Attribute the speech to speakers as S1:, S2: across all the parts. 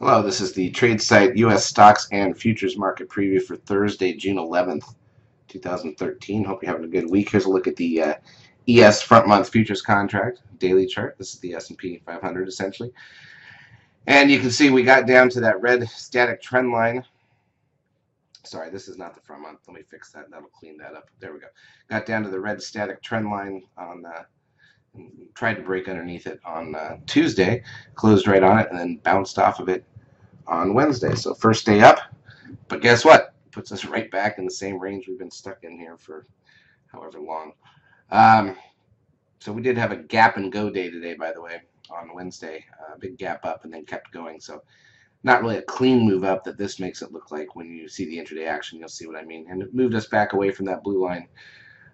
S1: Hello, this is the Tradesight U.S. Stocks and Futures Market Preview for Thursday, June 11th, 2013. Hope you're having a good week. Here's a look at the ES front month futures contract daily chart. This is the S&P 500 essentially. And you can see we got down to that red static trend line. Sorry, this is not the front month. Let me fix that. That'll clean that up. There we go. Got down to the red static trend line on tried to break underneath it on Tuesday, closed right on it, and then bounced off of it on Wednesday. So first day up, but guess what? Puts us right back in the same range we've been stuck in here for however long. Um, so we did have a gap and go day today, by the way, on Wednesday. Big gap up and then kept going. So not really a clean move up that this makes it look like. When you see the intraday action, you'll see what I mean. And it moved us back away from that blue line.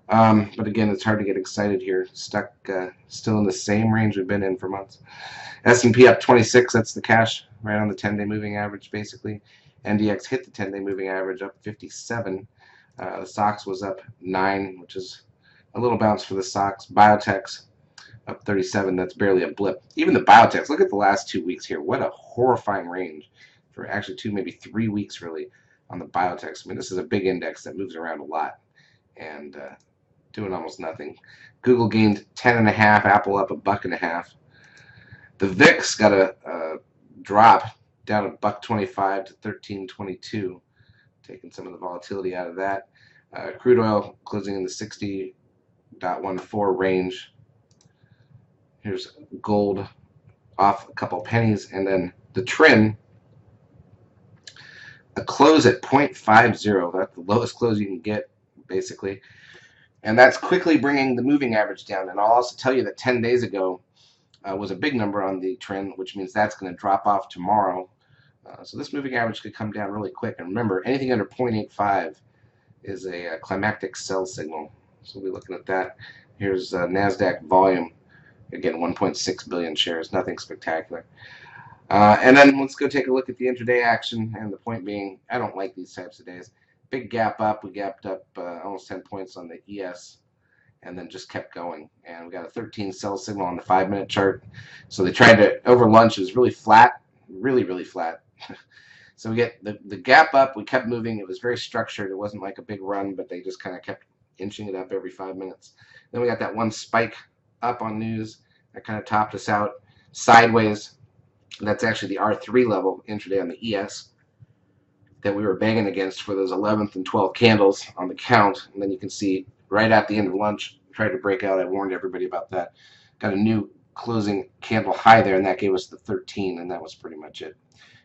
S1: But again, it's hard to get excited here. Stuck still in the same range we've been in for months. S&P up 26. That's the cash right on the 10-day moving average, basically. NDX hit the 10-day moving average up 57. The SOX was up 9, which is a little bounce for the SOX. Biotechs up 37. That's barely a blip. Even the biotechs, look at the last 2 weeks here. What a horrifying range for actually 2, maybe 3 weeks, really, on the biotechs. I mean, this is a big index that moves around a lot and doing almost nothing. Google gained 10.5. Apple up $1.50. The VIX got a drop down a $1.25 to 13.22, taking some of the volatility out of that. Crude oil closing in the 60.14 range. Here's gold off a couple pennies, and then the trend, a close at 0.50. That's the lowest close you can get, basically. And that's quickly bringing the moving average down. And I'll also tell you that 10 days ago was a big number on the trend, which means that's going to drop off tomorrow. So this moving average could come down really quick. And remember, anything under 0.85 is a climactic sell signal. So we'll be looking at that. Here's NASDAQ volume. Again, 1.6 billion shares, nothing spectacular. And then let's go take a look at the intraday action. And the point being, I don't like these types of days. Big gap up. We gapped up almost 10 points on the ES and then just kept going. And we got a 13 sell signal on the 5-minute chart. So they tried to, over lunch, it was really flat, really flat. So we get the gap up. We kept moving. It was very structured. It wasn't like a big run, but they just kind of kept inching it up every 5 minutes. Then we got that one spike up on news that kind of topped us out sideways. That's actually the R3 level intraday on the ES that we were banging against for those 11th and 12th candles on the count. And then you can see right at the end of lunch, tried to break out. I warned everybody about that. Got a new closing candle high there, and that gave us the 13, and that was pretty much it.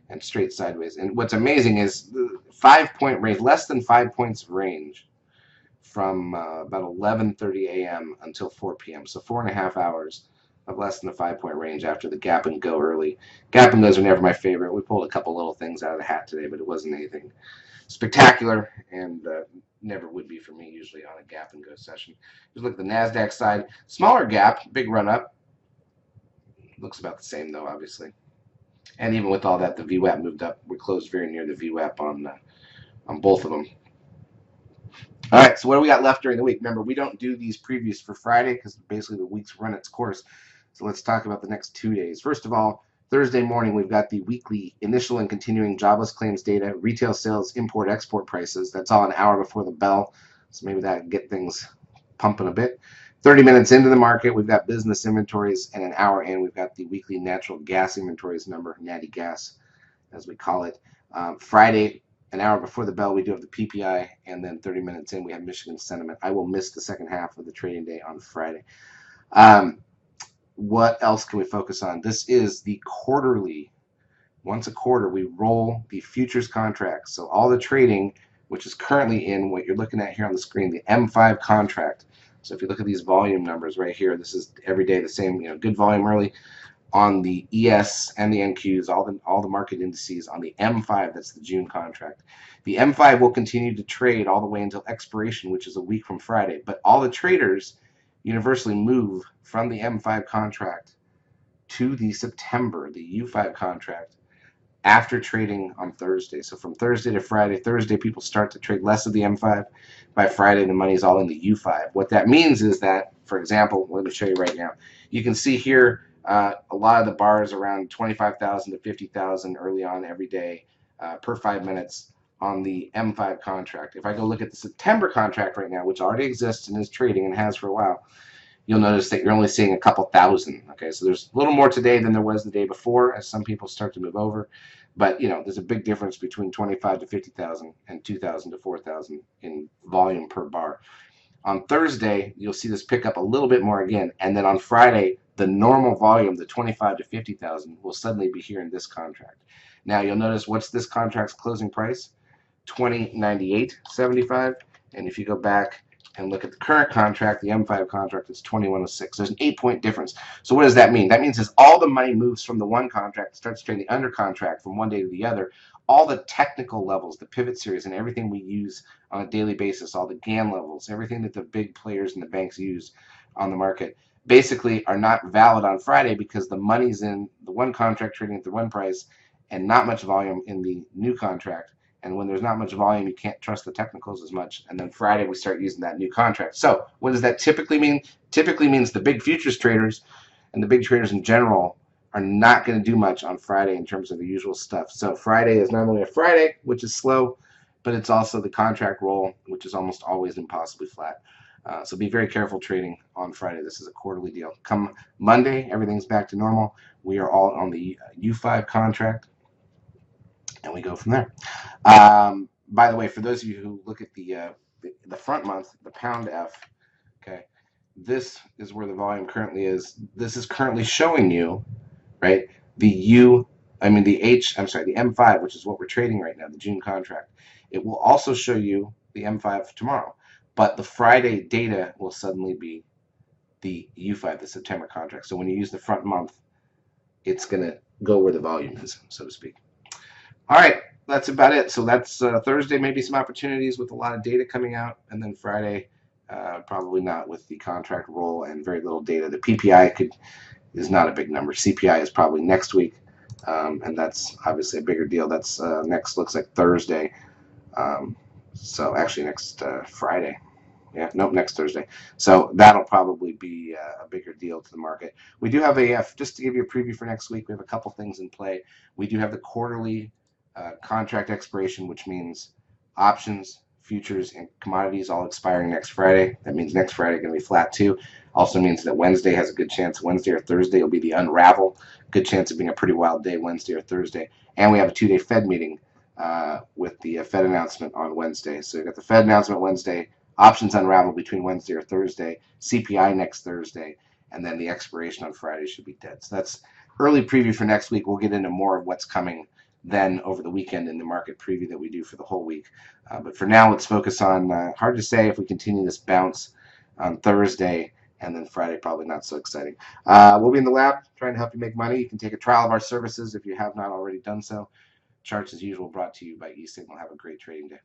S1: And straight sideways. And what's amazing is the 5-point range, less than 5 points of range from about 11:30 a.m. until 4 p.m. So 4.5 hours of less than a 5-point range after the gap and go early. Gap and goes are never my favorite. We pulled a couple little things out of the hat today, but it wasn't anything spectacular, and never would be for me usually on a gap and go session. Just look at the NASDAQ side. Smaller gap, big run up. Looks about the same though, obviously. And even with all that, the VWAP moved up. We closed very near the VWAP on both of them. All right, so what do we got left during the week? Remember, we don't do these previews for Friday because basically the week's run its course. So let's talk about the next 2 days. First of all, Thursday morning, we've got the weekly initial and continuing jobless claims data, retail sales, import-export prices. That's all an hour before the bell, so maybe that can get things pumping a bit. 30 minutes into the market, we've got business inventories, and an hour in, we've got the weekly natural gas inventories number, natty gas, as we call it. Friday, an hour before the bell, we do have the PPI, and then 30 minutes in, we have Michigan sentiment. I will miss the second half of the trading day on Friday. What else can we focus on? This is the quarterly. Once a quarter, we roll the futures contracts. So all the trading, which is currently in what you're looking at here on the screen, the M5 contract. So if you look at these volume numbers right here, this is every day the same, good volume early on the ES and the NQs, all the market indices on the M5, that's the June contract. The M5 will continue to trade all the way until expiration, which is a week from Friday. But all the traders universally move from the M5 contract to the September, the U5 contract, after trading on Thursday. So from Thursday to Friday, Thursday people start to trade less of the M5. By Friday, the money's all in the U5. What that means is that, for example, let me show you right now. You can see here A lot of the bars around 25,000 to 50,000 early on every day per 5 minutes on the M5 contract. If I go look at the September contract right now, which already exists and is trading and has for a while, you'll notice that you're only seeing a couple thousand. Okay, so there's a little more today than there was the day before as some people start to move over. But there's a big difference between 25 to 50,000 and 2,000 to 4,000 in volume per bar. On Thursday, you'll see this pick up a little bit more again, and then on Friday, the normal volume, the 25 to 50,000, will suddenly be here in this contract. Now you'll notice what's this contract's closing price? 2098.75, and if you go back and look at the current contract, the M5 contract is 2106. There's an 8-point difference. So what does that mean? That means as all the money moves from the one contract, starts trading the under contract from one day to the other, all the technical levels, the pivot series, and everything we use on a daily basis, all the GAN levels, everything that the big players and the banks use on the market, basically are not valid on Friday because the money's in the one contract trading at the one price and not much volume in the new contract. And when there's not much volume, you can't trust the technicals as much. And then Friday, we start using that new contract. So what does that typically mean? Typically means the big futures traders and the big traders in general are not going to do much on Friday in terms of the usual stuff. So Friday is not only a Friday, which is slow, but it's also the contract roll, which is almost always impossibly flat. So be very careful trading on Friday. This is a quarterly deal. Come Monday, everything's back to normal. We are all on the U5 contract, and we go from there. By the way, for those of you who look at the front month, the pound F, okay, this is where the volume currently is. This is currently showing you, right, the M5, which is what we're trading right now, the June contract. It will also show you the M5 tomorrow, but the Friday data will suddenly be the U5, the September contract. So when you use the front month, it's going to go where the volume is, so to speak. All right, that's about it. So that's Thursday, maybe some opportunities with a lot of data coming out, and then Friday, probably not with the contract roll and very little data. The PPI is not a big number. CPI is probably next week, and that's obviously a bigger deal. That's looks like Thursday. So actually next Friday. Yeah, nope, next Thursday. So that'll probably be a bigger deal to the market. We do have just to give you a preview for next week, we have a couple things in play. We do have the quarterly contract expiration, which means options, futures, and commodities all expiring next Friday. That means next Friday going to be flat too. Also means that Wednesday has a good chance. Wednesday or Thursday will be the unravel. Good chance of being a pretty wild day Wednesday or Thursday. And we have a 2-day Fed meeting with the Fed announcement on Wednesday. So you've got the Fed announcement Wednesday, options unravel between Wednesday or Thursday, CPI next Thursday, and then the expiration on Friday should be dead. So that's early preview for next week. We'll get into more of what's coming then over the weekend in the market preview that we do for the whole week. But for now, let's focus on, hard to say if we continue this bounce on Thursday, and then Friday probably not so exciting. We'll be in the lab trying to help you make money. You can take a trial of our services if you have not already done so. Charts as usual brought to you by eSignal. Have a great trading day.